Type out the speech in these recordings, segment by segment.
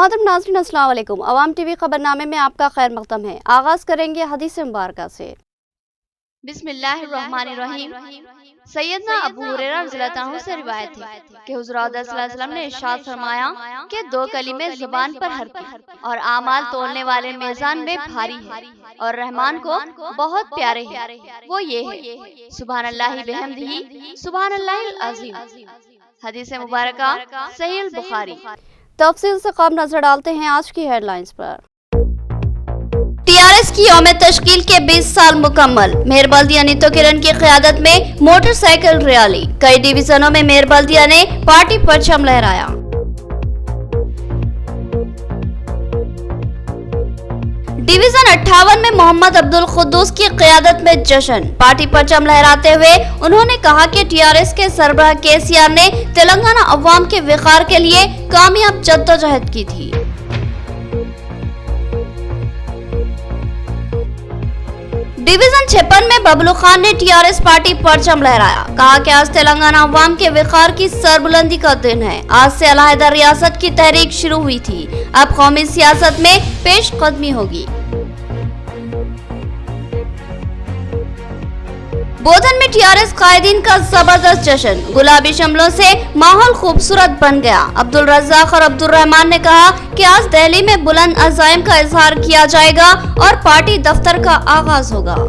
मोहतरम नाज़रीन अस्सलाम वालेकुम। अवाम टीवी खबरनामे में आपका खैर मक़दम है। आगाज़ करेंगे हदीस मुबारक से। बिस्मिल्लाहिर्रहमानिर्रहीम। सैयदना अबू हुरैरा रज़ियल्लाहु अन्हु से रिवायत है कि हुज़ूर सल्लल्लाहु अलैहि वसल्लम ने इरशाद फरमाया कि दो कलिमे ज़बान पर हल्के और आमाल तोलने वाले मीज़ान में भारी है और रहमान को बहुत प्यारे हैं। वो ये है सुभान अल्लाहि बिहम्दिही सुभान अल्लाहिल अज़ीम। हदीस मुबारका सहीह बुखारी। तफसील से कब नजर डालते हैं आज की हेडलाइंस पर। टीआरएस की यौम तश्कील के 20 साल मुकम्मल। मेयर बल्दिया नीतो किरण की क़यादत में मोटरसाइकिल रैली। कई डिवीजनों में मेयर बल्दिया ने पार्टी परचम लहराया। डिवीजन 58 में मोहम्मद अब्दुल खुद्दूस की क़यादत में जश्न। पार्टी परचम लहराते हुए उन्होंने कहा कि टीआरएस के सरबराह केसीआर ने तेलंगाना अवाम के विकार के लिए कामयाब जद्दोजहद की थी। डिवीजन 56 में बबलू खान ने टीआरएस पार्टी परचम लहराया। कहा कि आज तेलंगाना अवाम के विकार की सरबुलंदी का दिन है। आज से अलहदा रियासत की तहरीक शुरू हुई थी, अब कौमी सियासत में पेश कदमी होगी। बोधन में टीआरएस कायदीन का जबरदस्त जश्न। गुलाबी शमलों से माहौल खूबसूरत बन गया। अब्दुल रज़्ज़ाक और अब्दुल रहमान ने कहा कि आज दिल्ली में बुलंद अज़ाइम का इजहार किया जाएगा और पार्टी दफ्तर का आगाज होगा।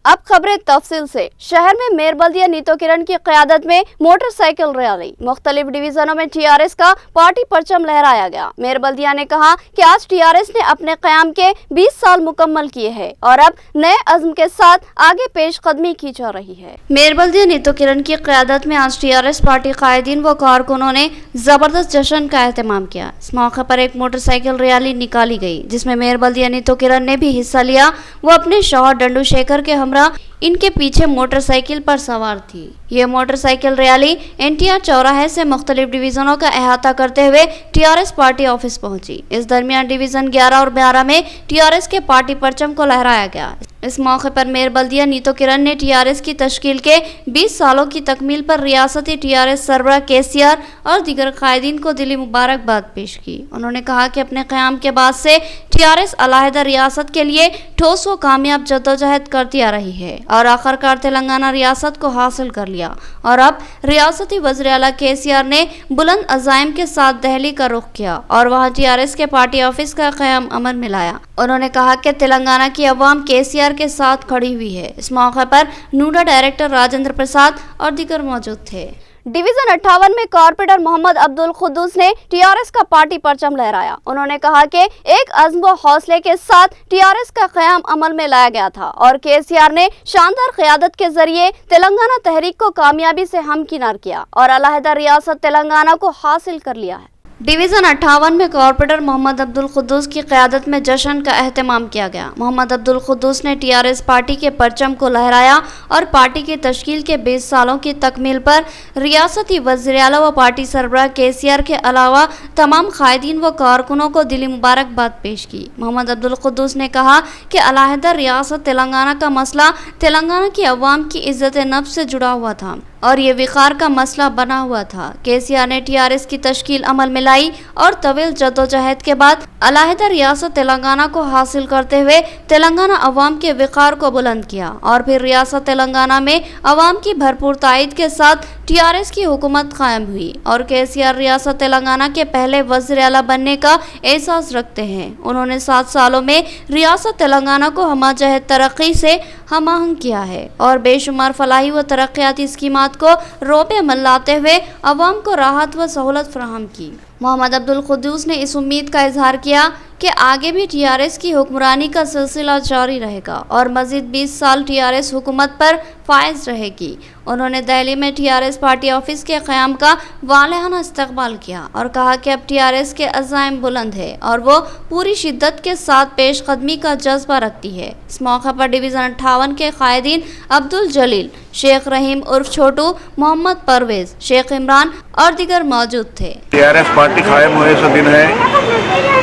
अब खबरें तफसील से। शहर में मेयर बल्दिया नीतो किरण की क़यादत में मोटरसाइकिल रैली। मुख्तलिफ डिवीजनों में टीआरएस का पार्टी परचम लहराया गया। मेयर बल्दिया ने कहा कि आज टीआरएस ने अपने क़याम के 20 साल मुकम्मल किए हैं और अब नए अज़्म के साथ आगे पेश कदमी की जा रही है। मेयर बल्दिया नीतो किरण की क़यादत में आज टीआरएस पार्टी कायदीन व कारकुनों ने जबरदस्त जश्न का एहतमाम किया। इस मौके पर एक मोटरसाइकिल रैली निकाली गई जिसमें मेयर बल्दिया नीतो किरण ने भी हिस्सा लिया। वो अपने शौहर डंडू शेखर के हमरा इनके पीछे मोटरसाइकिल पर सवार थी। ये मोटरसाइकिल रैली एनटीआर चौराहे से मुख्तलिफ डिवीजनों का अहाता करते हुए टीआरएस पार्टी ऑफिस पहुंची। इस दरमियान डिवीजन 11 और 12 में टीआरएस के पार्टी परचम को लहराया गया। इस मौके पर मेयर बल्दिया नीतो किरण ने टीआरएस की तश्कील के 20 सालों की तकमील पर रियासती टीआरएस सरबराह केसीआर और दीगर कायदीन को दिली मुबारकबाद पेश की। उन्होंने कहा कि अपने क़याम के बाद से टीआरएस अलहदा रियासत के लिए ठोस व कामयाब जद्दोजहद करती आ रही है और आखिरकार तेलंगाना रियासत को हासिल कर लिया और अब रियासती वज़ीर आला केसीआर ने बुलंद अज़ाइम के साथ दिल्ली का रुख किया और वहां टीआरएस के पार्टी ऑफिस का क़याम अमल में लाया। उन्होंने कहा कि तेलंगाना की अवाम केसीआर के साथ खड़ी हुई है। इस मौके पर नूडा डायरेक्टर राजेंद्र प्रसाद और दीगर मौजूद थे। डिवीजन 58 में कॉर्पोरेटर मोहम्मद अब्दुल खुद्दूस ने टीआरएस का पार्टी परचम लहराया। उन्होंने कहा कि एक अज़्म व हौसले के साथ टीआरएस का क़याम अमल में लाया गया था और केसीआर ने शानदार क़यादत के जरिए तेलंगाना तहरीक को कामयाबी से हमकिनार किया और अलहदा रियासत तेलंगाना को हासिल कर लिया है। डिवीजन 58 में कॉर्पोरेटर मोहम्मद अब्दुल खुद्दूस की क़यादत में जश्न का एहतमाम किया गया। मोहम्मद अब्दुल खुद्दूस ने टीआरएस पार्टी के परचम को लहराया और पार्टी की तश्कील के 20 सालों की तकमील पर रियासती वज़ीर आला व पार्टी सरबराह केसीआर के अलावा तमाम कायदीन व कारकुनों को दिली मुबारकबाद पेश की। मोहम्मद अब्दुल खुद्दूस ने कहा कि अलहदा रियासत तेलंगाना का मसला तेलंगाना की अवाम की इज़्ज़त नफ्स से जुड़ा हुआ था और ये विकार का मसला बना हुआ था। केसीआर ने टीआरएस की तश्कील अमल में लाई और तवील जद्दोजहद के बाद अलहदा रियासत तेलंगाना को हासिल करते हुए तेलंगाना अवाम के विकार को बुलंद किया और फिर रियासत तेलंगाना में अवाम की भरपूर तायद के साथ टीआरएस की हुकूमत कायम हुई और केसीआर रियासत तेलंगाना के पहले वज़ीर आला बनने का एहसास रखते हैं। उन्होंने 7 सालों में रियासत तेलंगाना को हमाजहत तरक्की से हमाहंग किया है और बेशुमार फलाही व तरक्याती स्कीमात को रोपे अमल लाते हुए अवाम को राहत व सहूलत फराहम की। मोहम्मद अब्दुल खुद्दूस ने इस उम्मीद का इजहार किया कि आगे भी टीआरएस की हुक्मरानी का सिलसिला जारी रहेगा और मज़ीद 20 साल टीआरएस हुकूमत पर फायज रहेगी। उन्होंने दिल्ली में टीआरएस पार्टी ऑफिस के क़याम का वालिहाना इस्तकबाल किया और कहा कि अब टीआरएस के अज़ाइम बुलंद है और वो पूरी शिद्दत के साथ पेश कदमी का जज्बा रखती है। इस मौके पर डिवीज़न 58 के कायदीन अब्दुल जलील, शेख रहीम उर्फ छोटू, मोहम्मद परवेज, शेख इमरान और दीगर मौजूद थे। टीआरएस पार्टी कायम हुए सो दिन है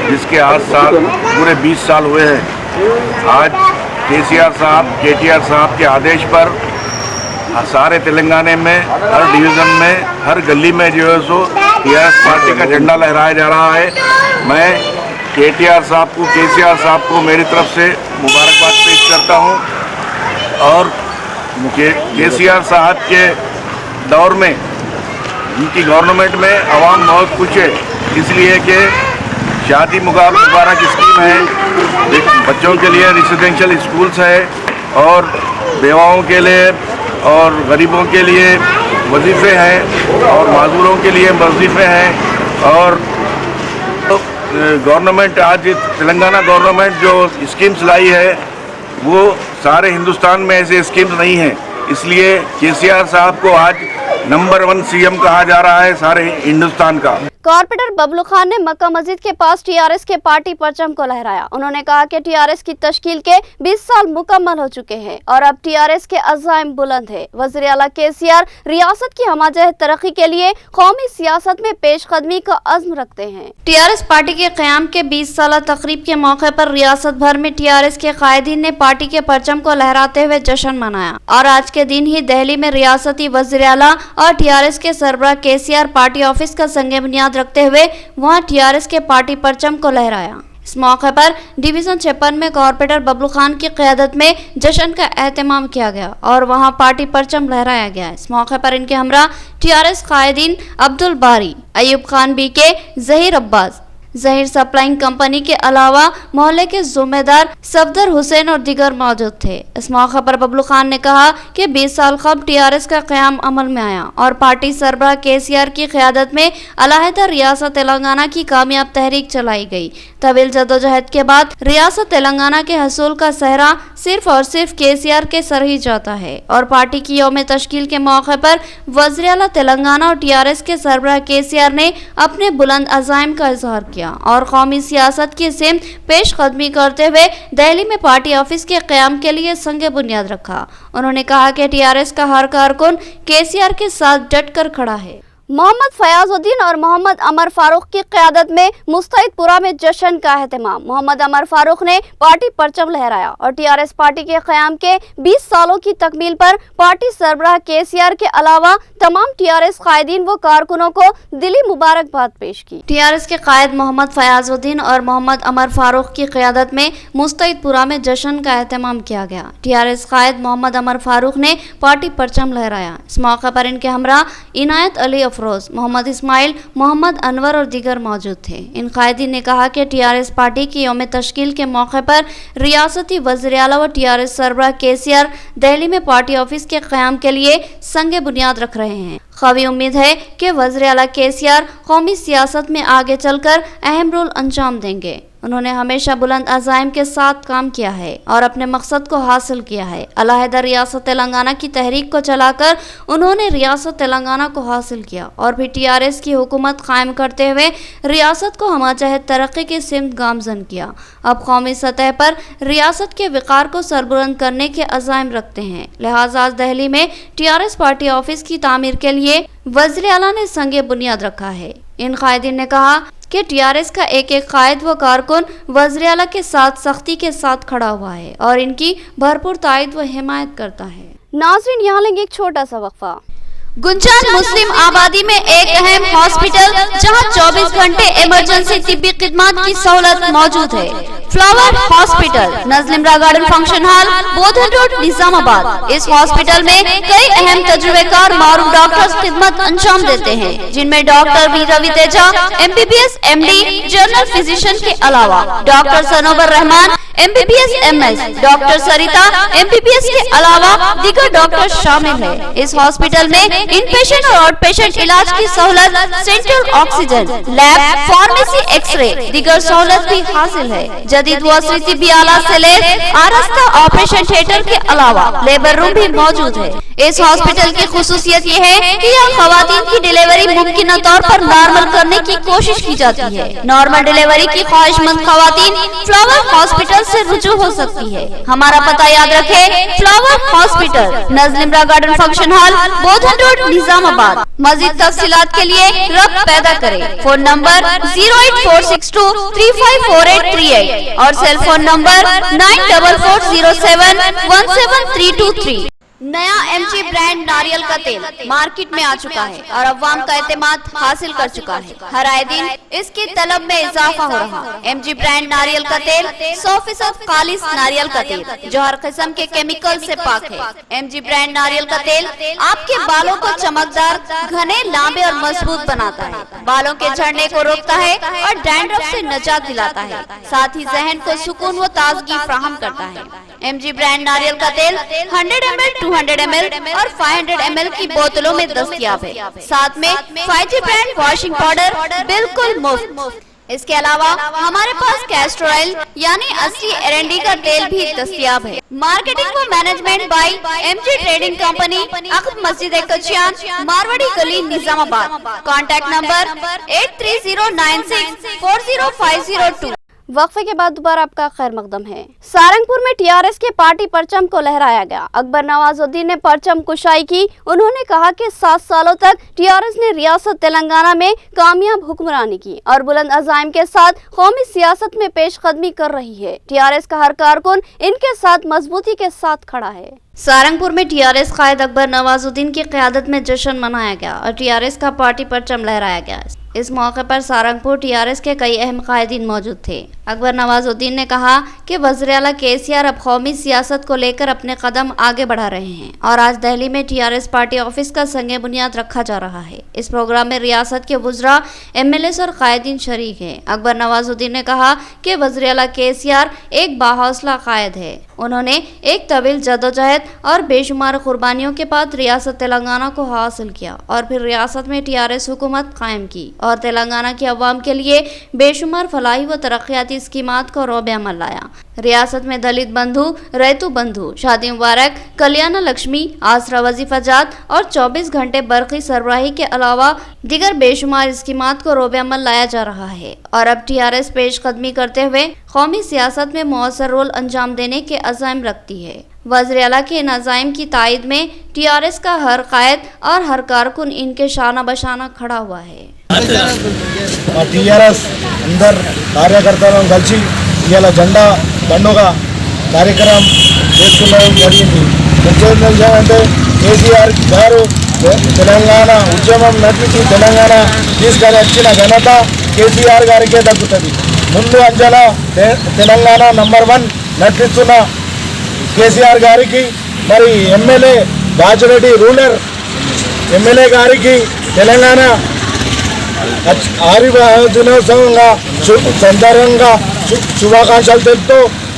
जिसके आज साल पूरे 20 साल हुए हैं। आज केसीआर साहब, केटीआर साहब के आदेश पर सारे तेलंगाना में हर डिवीज़न में हर गली में जो है सो टीआरएस पार्टी का झंडा लहराया जा रहा है। मैं केटीआर साहब को, केसीआर साहब को मेरी तरफ से मुबारकबाद पेश करता हूं। और केसीआर साहब के दौर में उनकी गवर्नमेंट में आवाम बहुत खुश है, इसलिए कि शादी मुबारक स्कीम है, बच्चों के लिए रेसिडेंशियल स्कूल्स है, और बेवाओं के लिए और गरीबों के लिए वजीफ़े हैं, और माजूरों के लिए वजीफ़े हैं। और गवर्नमेंट आज तेलंगाना गवर्नमेंट जो स्कीम्स लाई है वो सारे हिंदुस्तान में ऐसे स्कीम्स नहीं हैं, इसलिए केसीआर साहब को आज नंबर 1 सीएम कहा जा रहा है सारे हिंदुस्तान का। कॉर्पोरेटर बबलू खान ने मक्का मस्जिद के पास टीआरएस के पार्टी परचम को लहराया। उन्होंने कहा कि टीआरएस की तश्कील के 20 साल मुकम्मल हो चुके हैं और अब टीआरएस के अज़ाइम बुलंद है। वज़ीर आला केसीआर रियासत की हमाजह तरक्की के लिए कौमी सियासत में पेशकदमी का अज़्म रखते हैं। टीआरएस पार्टी के क़याम के 20 साल तकरीब के मौके पर रियासत भर में टीआरएस के कायदीन ने पार्टी के परचम को लहराते हुए जश्न मनाया और आज के दिन ही दिल्ली में रियासती वज़ीर आला और टीआरएस के सरबराह केसीआर पार्टी ऑफिस का संगे बुनियाद रखते हुए वहां टीआरएस के पार्टी परचम को लहराया। इस मौके पर डिवीजन 56 में कॉर्पोरेटर बबलू खान की क़यादत में जश्न का एहतमाम किया गया और वहां पार्टी परचम लहराया गया। इस मौके पर इनके हमरा टीआरएस कायदीन Abdul Bari, Ayub Khan BK, Zaheer Abbas, Zaheer supplying company के अलावा मोहल्ले के ज़िम्मेदार सफदर हुसैन और दीगर मौजूद थे। इस मौके पर बबलू खान ने कहा कि 20 साल कबल टीआरएस का क़याम अमल में आया और पार्टी सरबराह केसीआर की क़यादत में अलहदा रियासत तेलंगाना की कामयाब तहरीक चलाई गई। तवील जदोजहद के बाद रियासत तेलंगाना के हसूल का सहरा सिर्फ और सिर्फ केसीआर के सर ही जाता है और पार्टी की यौम तश्कील के मौके पर वज़ीर आला तेलंगाना और टीआरएस के सरबराह केसीआर ने अपने बुलंद अज़ाइम का इजहार किया और कौमी सियासत की सिमत पेशकदमी करते हुए दिल्ली में पार्टी ऑफिस के क़याम के लिए संगे बुनियाद रखा। उन्होंने कहा कि टीआरएस का हर कारकुन केसीआर के साथ डट कर खड़ा है। मोहम्मद फयाजुद्दीन और मोहम्मद अमर फारूक की क़यादत में मुस्तैदपुरा में जश्न का एहतमाम। मोहम्मद अमर फारूक ने पार्टी परचम लहराया और टीआरएस पार्टी के क़याम के 20 सालों की तकमील पर पार्टी सरबराह केसीआर के अलावा तमाम टीआरएस कायदीन व कारकुनों को दिली मुबारकबाद पेश की। टीआरएस के कायद मोहम्मद फयाजुद्दीन और मोहम्मद अमर फारूक की क़यादत में मुस्तैदपुरा में जश्न का एहतमाम किया गया। टीआरएस कायद मोहम्मद अमर फारूक ने पार्टी परचम लहराया। इस मौके पर इनके हमरा इनायत अली अफरोज, मोहम्मद इस्माइल, मोहम्मद अनवर और दीगर मौजूद थे। इन कायदीन ने कहा कि टीआरएस पार्टी की यौम तश्कील के मौके पर रियासती वज़ीर आला व टीआरएस सरबराह केसीआर दिल्ली में पार्टी ऑफिस के क़याम के लिए संगे बुनियाद रख रहे हैं। क़वी उम्मीद है कि वज़ीर आला केसीआर कौमी सियासत में आगे चलकर अहम रोल अंजाम देंगे। उन्होंने हमेशा बुलंद अज़ाइम के साथ काम किया है और अपने मकसद को हासिल किया है। अलहदा रियासत तेलंगाना की तहरीक को चलाकर उन्होंने रियासत तेलंगाना को हासिल किया और फिर टीआरएस की हुकूमत कायम करते हुए रियासत को हमाचाहत तरक्की की सिमत गामजन किया। अब कौमी सतह पर रियासत के विकार को सरबुलंद करने के अज़ाइम रखते हैं, लिहाजा आज दिल्ली में टीआरएस पार्टी ऑफिस की तामीर के लिए वज़ीर आला ने संगे बुनियाद रखा है। इन कायदीन ने कहा कि टीआरएस का एक एक कायद व कारकुन वज़ीर आला के साथ सख्ती के साथ खड़ा हुआ है और इनकी भरपूर तायद व हिमायत करता है। नाज़रीन, यहाँ लेंगे एक छोटा सा वक्फा। गुंजान मुस्लिम आबादी में एक अहम हॉस्पिटल जहां 24 घंटे इमरजेंसी तिब्बी खिदमत की सहूलत मौजूद है। फ्लावर हॉस्पिटल, नज़लिमरा garden function hall, Bodhan road, Nizamabad. इस हॉस्पिटल में कई अहम तजुर्बेकार मारूफ डॉक्टर्स खिदमत अंजाम देते हैं, जिनमें doctor V Ravi Teja MBBS MD general physician के अलावा doctor Sanobar Rahman MBBS MS, doctor Sarita MBBS के अलावा दीगर डॉक्टर शामिल है। इस हॉस्पिटल में इनपेशेंट और आउट पेशेंट इलाज की सहूलत, central oxygen, lab, pharmacy, x-ray, दीगर सहूलत भी हासिल है। जदीद वसरी भी आला से ले आरास्ता ऑपरेशन थिएटर के अलावा लेबर रूम भी मौजूद है। इस हॉस्पिटल की खुसूसियत ये है कि यहाँ खवातीन की डिलीवरी मुमकिन तौर पर नॉर्मल करने की कोशिश की जाती है। नॉर्मल डिलीवरी की ख्वाहिशमंद खवातीन फ्लावर हॉस्पिटल से रुजू हो सकती है। हमारा पता याद रखे, फ्लावर हॉस्पिटल, नज़लिमरा garden function hall, Bodhan road, Nizamabad. मजीद तफसीलात के लिए रब्त पैदा करें। फोन नंबर 08462354838 और सेल फोन नंबर 9440717323। नया MG ब्रांड नारियल का तेल मार्केट में आ चुका है और अवाम का एतमाद हासिल कर चुका है। हर आए दिन इसकी तलब में इजाफा हो रहा है। MG ब्रांड नारियल का तेल 100% खालिस नारियल का तेल जो हर किस्म के केमिकल से पाक है। MG ब्रांड नारियल का तेल आपके बालों को चमकदार, घने, लंबे और मजबूत बनाता है, बालों के झड़ने को रोकता है और डैंड्रफ से निजात दिलाता है, साथ ही जहन को सुकून व ताजगी फराहम करता है। MG ब्रांड नारियल का तेल 100 ml, 200 ml और 500 ml की बोतलों में दस्तयाब है। साथ में 5G ब्रांड वॉशिंग पाउडर बिल्कुल मुफ्त। इसके अलावा हमारे पास कैस्टर ऑयल यानी असली एरंडी का तेल भी दस्तयाब है। मार्केटिंग व management by MG trading company, अकब मस्जिद कचियान, मारवाड़ी गली, निजामाबाद। Contact number 8309640502। वक्फे के बाद दोबारा आपका खैर मकदम है। सारंगपुर में TRS के पार्टी परचम को लहराया गया। अकबर नवाजुद्दीन ने परचम कुशाई की। उन्होंने कहा कि 7 सालों तक TRS ने रियासत तेलंगाना में कामयाब हुक्मरानी की और बुलंद अज़ाइम के साथ कौमी सियासत में पेशकदमी कर रही है। TRS का हर कारकुन इनके साथ मजबूती के साथ खड़ा है। सारंगपुर में TRS कायद अकबर नवाजुद्दीन की क़यादत में जश्न मनाया गया और TRS का पार्टी परचम लहराया गया। इस मौके पर सारंगपुर TRS के कई अहम कायदीन मौजूद थे। अकबर नवाजुद्दीन ने कहा कि वज़ीर-ए-आला KCR अब कौमी सियासत को लेकर अपने कदम आगे बढ़ा रहे हैं और आज दिल्ली में TRS पार्टी ऑफिस का संगे बुनियाद रखा जा रहा है। इस प्रोग्राम में रियासत के वुज़रा, MLAs और कायदीन शरीक हैं। अकबर नवाजुद्दीन ने कहा कि वज़ीर-ए-आला KCR एक बाहौसला कायद है। उन्होंने एक तवील जदोजहद और बेशुमार कुर्बानियों के बाद रियासत तेलंगाना को हासिल किया और फिर रियासत में TRS हुकूमत कायम की और तेलंगाना की अवाम के लिए बेशुमार फलाही व तरक्याती स्कीमात को रोब अमल लाया। रियासत में दलित बंधु, रैतु बंधु, शादी मुबारक, कल्याण लक्ष्मी, आसरा वजीफा जात और 24 घंटे बरक़ी सरबराही के अलावा दिगर बेशुमार स्कीमात को रोब अमल लाया जा रहा है और अब TRS पेशकदमी करते हुए कौमी सियासत में मौसर रोल अंजाम देने के अज़ाइम रखती है। वज़ीर-ए-आला के इन अज़ाइम की तायद में TRS का हर कायद और हर कारकुन इनके शाना बशाना खड़ा हुआ है। TRS अंदर కార్యకర్తలను కలిసి ఇవాళ జెండా పండుగ కార్యక్రమం చేసుకున్నది జరిగింది. ముఖ్యంగా ఏంటంటే KCR గారు తెలంగాణ ఉద్యమం నడిపించి తెలంగాణ తీసుకొని వచ్చిన ఘనత KCR గారికే దక్కుతుంది. ముందు అంజన తెలంగాణ నంబర్ 1 నడిపిస్తున్న KCR గారికి, మరి MLA బాజిరెడ్డి రూరల్ MLA గారికి తెలంగాణ ఆవిర్భావ దినోత్సవంగా సందర్భంగా శుభాకాంక్షలు తెలుపుతూ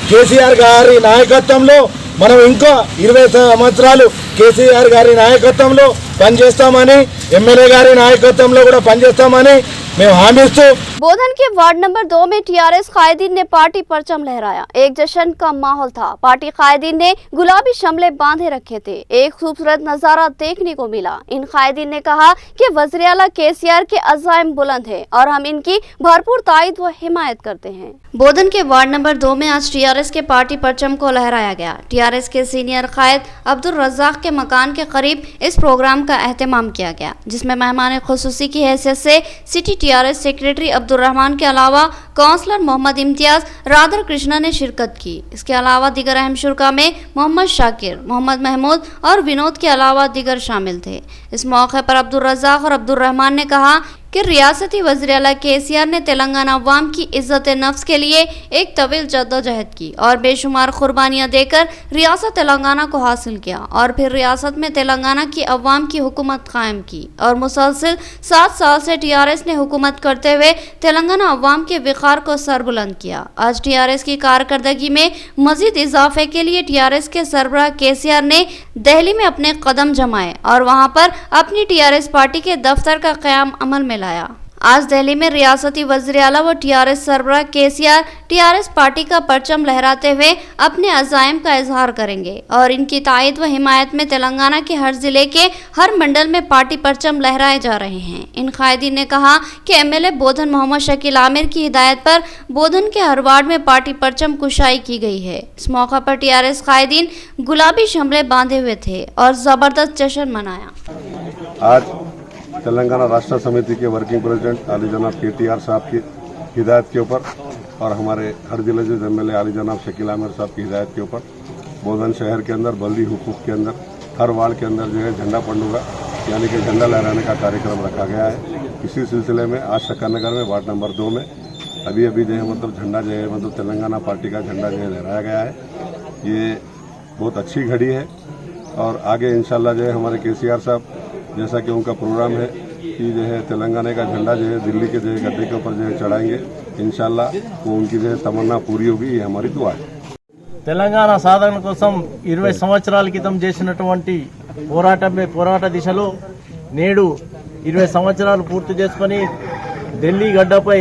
KCR గారి నాయకత్వంలో మనం ఇంకా 20 సంవత్సరాలు KCR గారి నాయకత్వంలో పనిచేస్తామని, MLA గారి నాయకత్వంలో కూడా పనిచేస్తామని మేము హామీస్తూ बोधन के वार्ड नंबर 2 में TRS कायदीन ने पार्टी परचम लहराया। एक जश्न का माहौल था। पार्टी कायदीन ने गुलाबी शमले बांधे रखे थे। एक खूबसूरत नजारा देखने को मिला। इन कायदीन ने कहा कि वज़ीर-ए-आला KCR के अज़ाइम बुलंद है और हम इनकी भरपूर तायद व हिमायत करते हैं। बोधन के वार्ड नंबर 2 में आज TRS के पार्टी परचम को लहराया गया। TRS के सीनियर कायद अब्दुल रज़ाक के मकान के करीब इस प्रोग्राम का एहतमाम किया गया, जिसमें मेहमान खुसूसी की हैसियत से city TRS secretary Abdul Rahman के अलावा काउंसलर मोहम्मद इम्तियाज, राधा कृष्णा ने शिरकत की। इसके अलावा दिगर अहम शुरका में मोहम्मद शाकिर, मोहम्मद महमूद और विनोद के अलावा दिगर शामिल थे। इस मौके पर अब्दुल रज़ाक और अब्दुल रहमान ने कहा कि रियासती वज़ीर-ए-आला KCR ने तेलंगाना अवाम की इज्जत नफ्स के लिए एक तवील जद्दोजहद की और बेशुमार कुर्बानियाँ देकर रियासत तेलंगाना को हासिल किया और फिर रियासत में तेलंगाना की अवाम की हुकूमत कायम की और मुसलसल 7 साल से TRS ने हुकूमत करते हुए तेलंगाना अवाम के विकार को सरबुलंद किया। आज TRS की कारकर्दगी में मजीद इजाफे के लिए TRS के सरबराह KCR ने दिल्ली में अपने कदम जमाए और वहाँ पर अपनी TRS पार्टी के दफ्तर का क़याम अमल में लाया। आज दिल्ली में रियासती वज़ीर-ए-आला व TRS सरबराह KCR TRS पार्टी का परचम लहराते हुए अपने अज़ाइम का इजहार करेंगे और इनकी तायद व हिमायत में तेलंगाना के हर जिले के हर मंडल में पार्टी परचम लहराए जा रहे हैं। इन कायदीन ने कहा कि MLA बोधन मोहम्मद शकील आमिर की हिदायत पर बोधन के हर वार्ड में पार्टी परचम कुशाई की गई है। इस मौका पर TRS कायदीन गुलाबी शमले बांधे हुए थे और जबरदस्त जश्न मनाया। आज तेलंगाना राष्ट्र समिति के वर्किंग प्रेसिडेंट आली जनाब KTR साहब की हिदायत के ऊपर और हमारे हर जिले से MLA आली जनाब शकील आमिर साहब की हिदायत के ऊपर बोधन शहर के अंदर बल्दी हुकूक के अंदर हर वार्ड के अंदर जो है झंडा पंडुगा यानी कि झंडा लहराने का कार्यक्रम रखा गया है। इसी सिलसिले में आज शक्कर नगर में वार्ड नंबर 2 में अभी जो है मतलब झंडा जो है मतलब तेलंगाना पार्टी का झंडा जो है लहराया गया है। ये बहुत अच्छी घड़ी है और आगे इंशाल्लाह जो है हमारे केसीआर साहब जैसा कि उनका प्रोग्राम है कि जो है तेलंगाना का झंडा जो है दिल्ली के जो है गड्ढे के ऊपर जो है चढ़ाएंगे। इंशाल्लाह वो उनकी जो है तमन्ना पूरी होगी, ये हमारी दुआ है। తెలంగాణ సాధన కోసం 20 సంవత్సరాల క్రితం చేసినటువంటి పోరాట దిశలో నేడు 20 సంవత్సరాలు పూర్తి చేసుకొని ఢిల్లీ గడ్డపై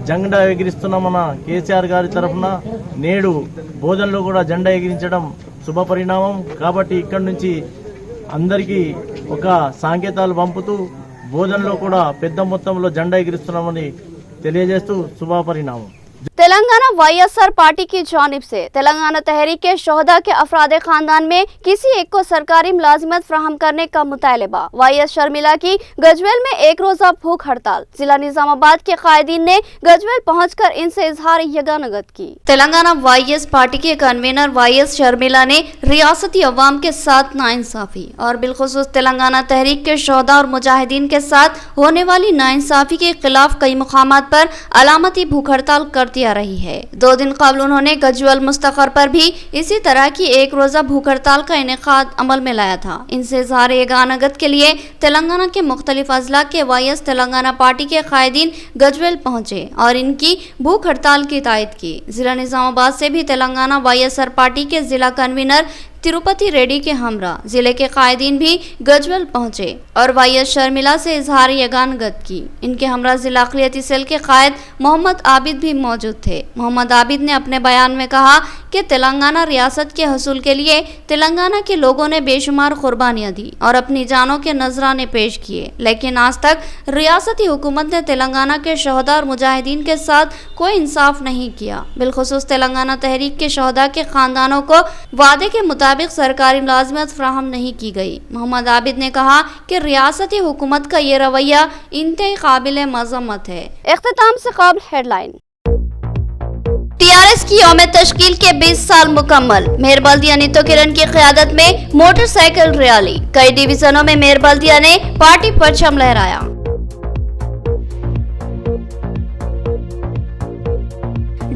జెండా ఎగిరిస్తున్న మన కేసీఆర్ గారి తరఫున నేడు బోధనలో కూడా జెండా ఎగిరించడం శుభ పరిణామం కాబట్టి ఇక్కడి నుంచి అందరికీ ఒక సంకేతాలు పంపుతూ బోధనలో కూడా పెద్ద మొత్తంలో జెండా ఎగిరిస్తున్నామని తెలియజేస్తూ శుభ పరిణామం। तेलंगाना वाईएसआर पार्टी की जानिब से तेलंगाना तहरीक के शोहदा के अफराद खानदान में किसी एक को सरकारी मुलाजिमत फराहम करने का मुतालबा। वाईएस शर्मिला की गजवेल में एक रोजा भूख हड़ताल। जिला निजामाबाद के कायदीन ने गजवेल पहुंचकर इनसे इजहार यगानगत की। तेलंगाना वाईएस पार्टी के कन्वीनर वाईएस शर्मिला ने रियासती अवाम के साथ नाइंसाफी और बिलखुसूस तेलंगाना तहरीक के शोहदा और मुजाहिदीन के साथ होने वाली नाइंसाफी के खिलाफ कई मुकामात पर अलामती भूख हड़ताल कर दिया रही है। 2 दिन कबल उन्होंने गजवल मुस्तखर पर भी इसी तरह की एक रोजा भूख हड़ताल का इनेकाद अमल में लाया था। इनसे इजहार यगानगत के लिए तेलंगाना के मुख्तलिफ अजला के वाईएस तेलंगाना पार्टी के कायदीन गजवेल पहुंचे और इनकी भूख हड़ताल की तायद की। जिला निजामाबाद से भी तेलंगाना वाईएसआर पार्टी के जिला कन्वीनर तिरुपति रेड्डी के हमरा जिले के कायदीन भी गजवेल पहुंचे और वाईएस शर्मिला से इजहार यगानगत की। इनके हमरा जिला अक़लियती सेल के कायद मोहम्मद आबिद भी मौजूद थे। मोहम्मद आबिद ने अपने बयान में कहा कि तेलंगाना रियासत के हसूल के लिए तेलंगाना के लोगों ने बेशुमार कुर्बानियां दी और अपनी जानों के नजराने पेश किए, लेकिन आज तक रियासती हुकूमत ने तेलंगाना के शोहदा और मुजाहिदीन के साथ कोई इंसाफ नहीं किया। बिलखुसूस तेलंगाना तहरीक के शोहदा के खानदानों को वादे के मुताबिक सरकारी मुलाजिमत फराहम नहीं की गई। मोहम्मद आबिद ने कहा कि रियासती हुकूमत का ये रवैया इंतहाई काबिल मजम्मत है। इख्तिताम से कबल हेडलाइन। टीआरएस की यौम तश्कील के 20 साल मुकम्मल। मेयर बल्दिया नीतो किरण की क़यादत में मोटरसाइकिल रैली। कई डिवीजनों में मेयर बल्दिया ने पार्टी परचम लहराया।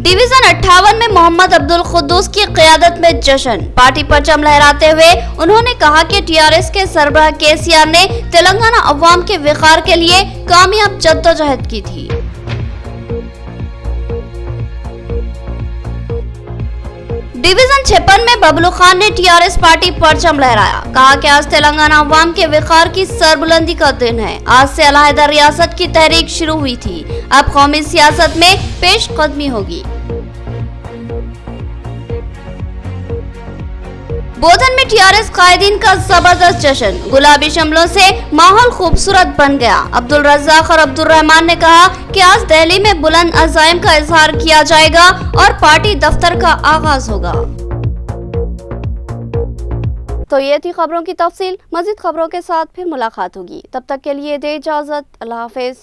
डिवीजन 58 में मोहम्मद अब्दुल खुद्दूस की क़यादत में जश्न। पार्टी परचम लहराते हुए उन्होंने कहा कि टीआरएस के सरबराह केसीआर ने तेलंगाना अवाम के विकार के लिए कामयाब जद्दोजहद की थी। डिवीजन 56 में बबलू खान ने टीआरएस पार्टी परचम लहराया। कहा कि आज तेलंगाना अवाम के विकार की सरबुलंदी का दिन है। आज से अलहदा रियासत की तहरीक शुरू हुई थी, अब कौमी सियासत में पेश कदमी होगी। बोधन में टीआरएस कायदीन का जबरदस्त जश्न। गुलाबी शमलों से माहौल खूबसूरत बन गया। अब्दुल रज़ाक और अब्दुल रहमान ने कहा कि आज दिल्ली में बुलंद अज़ाइम का इजहार किया जाएगा और पार्टी दफ्तर का आगाज होगा। तो ये थी खबरों की तफसील। मज़ीद खबरों के साथ फिर मुलाकात होगी, तब तक के लिए दे इजाजत। अल्लाह हाफिज।